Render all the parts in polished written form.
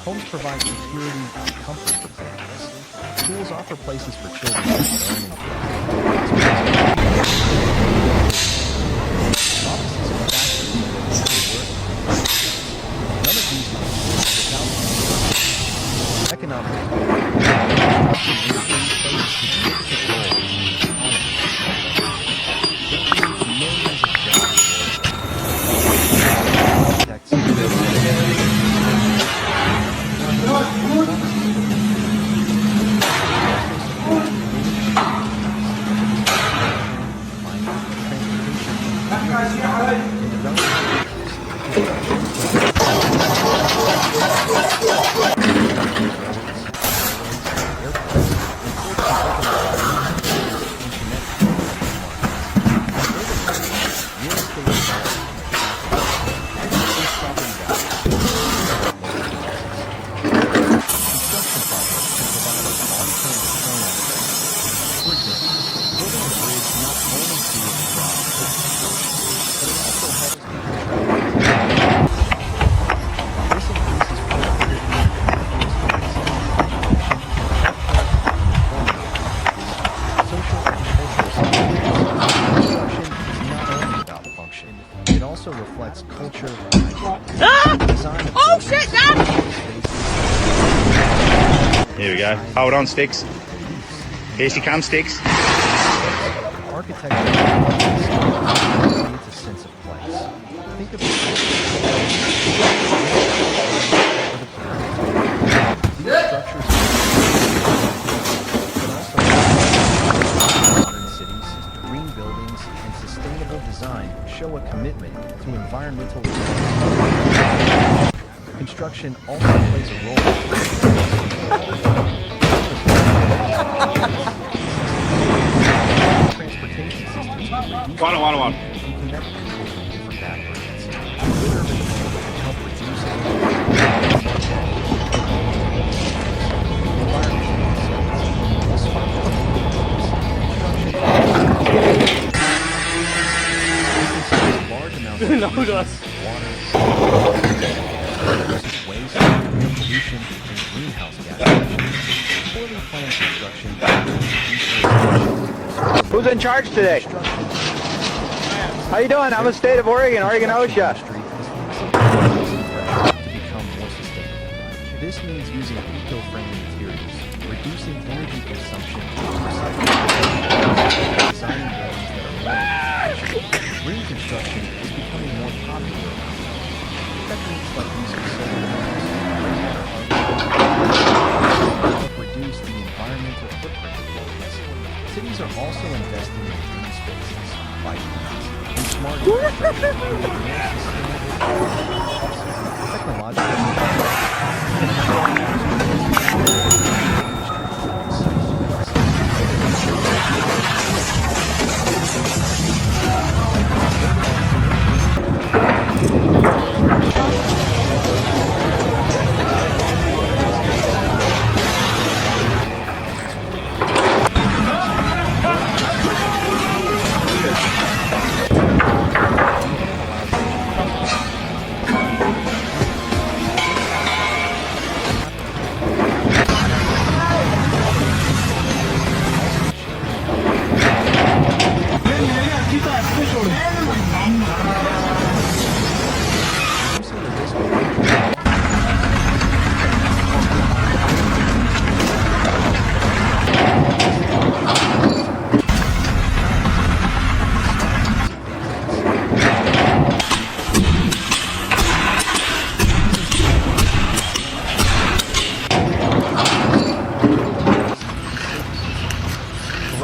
Homes provide security and comfort for families. Schools offer places for children to learn and grow. Offices and factories are work. None of these would exist without economic construction plays significant role in the economy. It creates millions of jobs. Reflects culture. Design oh shit, Dad! Here we go. Hold on, sticks. Here she comes, sticks. Architecture creates a sense of place. Think of these structures modern cities, green buildings, and sustainable design show a commitment to environmental responsibility. Construction also plays a role in transportation systems. One. Connect people with different backgrounds. Urban can help reduce No, us. Water, waste, pollution, and greenhouse gases. Poorly planned construction. Who's in charge today? How you doing? I'm in the state of Oregon, OSHA. To become more sustainable. This means using eco-friendly materials, reducing energy consumption, designing buildings that are more efficient. Green construction is becoming more popular. Techniques like using solar panels help reduce the environmental footprint of buildings. Cities are also investing in green spaces, bike and smart infrastructure to create more sustainable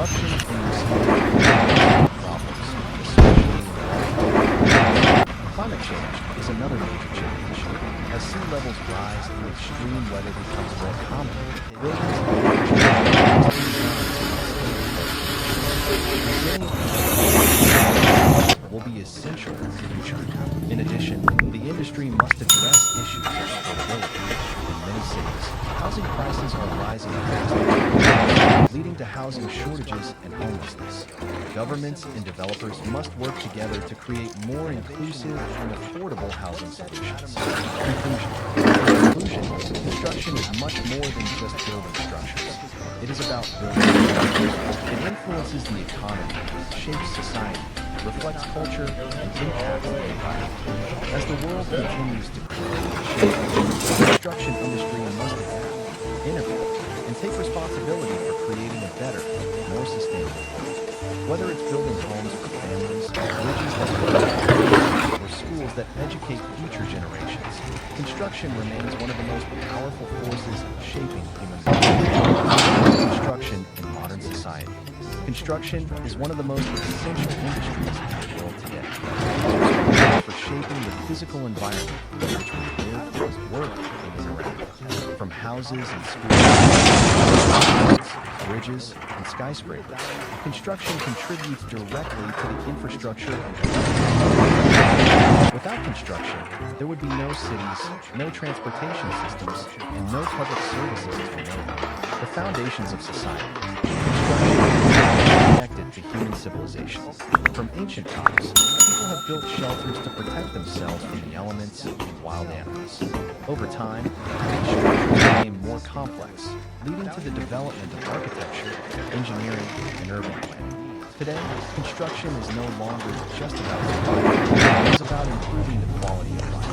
Corruption in municipal problems, especially in water. Climate change is another major challenge. As sea levels rise and extreme weather becomes more common, buildings and infrastructure must be designed to resilient will be essential in the future. In addition, the industry must address issues of affordability. In many cities, housing prices are rising fast, leading to housing shortages and homelessness. Governments and developers must work together to create more inclusive and affordable housing solutions. Conclusion, construction is much more than just building structures. It is about building structures. It influences the economy, shapes society, reflects culture, and impacts the environment. As the world continues to grow and change, the construction industry must adapt, innovate, and take responsibility for creating a better, more sustainable world. Whether it's building homes for families, bridges that connect, or schools that educate future generations, construction remains one of the most powerful forces shaping human life. Construction in modern society. Construction is one of the most essential industries in the world today. It is responsible for shaping the physical environment in which we live, work, and interact. From houses and schools, bridges, and skyscrapers, construction contributes directly to the infrastructure of the country. Without construction, there would be no cities, no transportation systems, and no public services as we know them. The foundations of society. Construction is connected to human civilization. From ancient times, people have built shelters to protect themselves from the elements and wild animals. Over time, these structures became more complex, leading to the development of architecture, engineering, and urban planning. Today, construction is no longer just about survival. It is about improving the quality of life.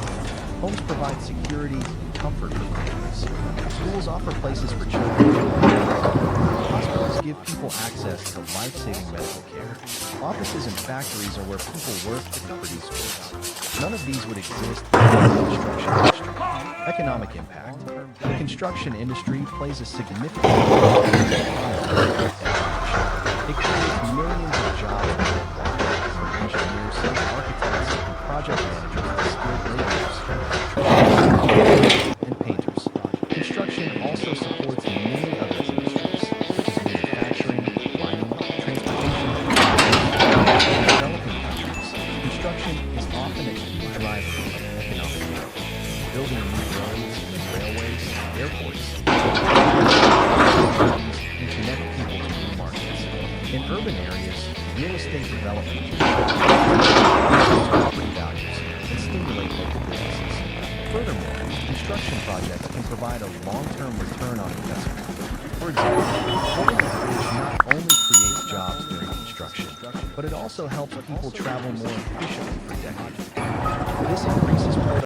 Homes provide security and comfort for families. Schools offer places for children. Hospitals give people access to life-saving medical care. Offices and factories are where people work and produce goods. None of these would exist without the construction industry. Economic impact. The construction industry plays a significant role in the economy. It creates millions of jobs worldwide, from engineers, architects, and project managers to skilled laborers, and painters. Construction also supports many other industries, such as manufacturing, mining, transportation, and developing countries. Construction is often a key driver of economic growth. Building new roads, railways, airports, and connect people to new markets. In urban areas, real estate development can increase property values and stimulate local businesses. Furthermore, construction projects can provide a long-term return on investment. For example, building a bridge not only creates jobs during construction, but it also helps people travel more efficiently for decades. This increases productivity.